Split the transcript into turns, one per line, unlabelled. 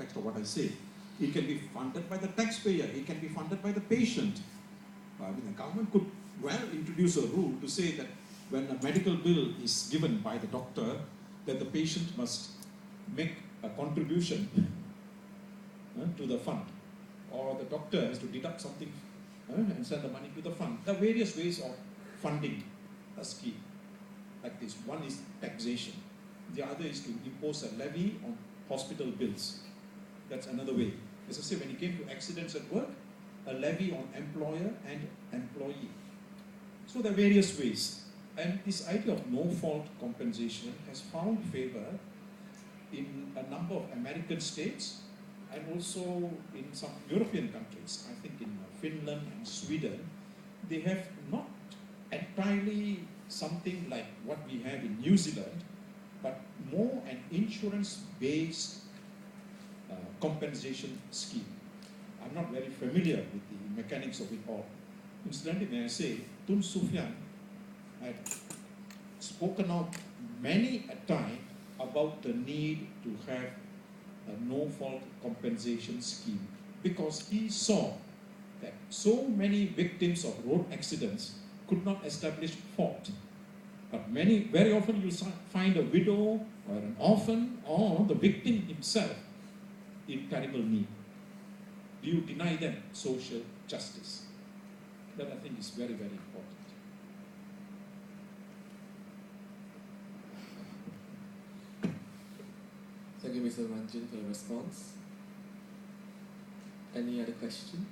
context of what I say. It can be funded by the taxpayer, it can be funded by the patient. The government could well introduce a rule to say that when a medical bill is given by the doctor, that the patient must make a contribution to the fund, or the doctor has to deduct something and send the money to the fund. There are various ways of funding a scheme like this. One is taxation. The other is to impose a levy on hospital bills. That's another way. As I say, when it came to accidents at work, a levy on employer and employee. So there are various ways. And this idea of no-fault compensation has found favor in a number of American states and also in some European countries. I think in Finland and Sweden, they have not entirely something like what we have in New Zealand, but more an insurance-based compensation scheme. I'm not very familiar with the mechanics of it all. Incidentally, may I say, Tun Sufyan had spoken out many a time about the need to have a no-fault compensation scheme, because he saw that so many victims of road accidents could not establish fault. But very often you'll find a widow or an orphan or the victim himself in terrible need. Do you deny them social justice? That I think is very, very important.
Thank you, Mr. Ranjan, for the response. Any other questions?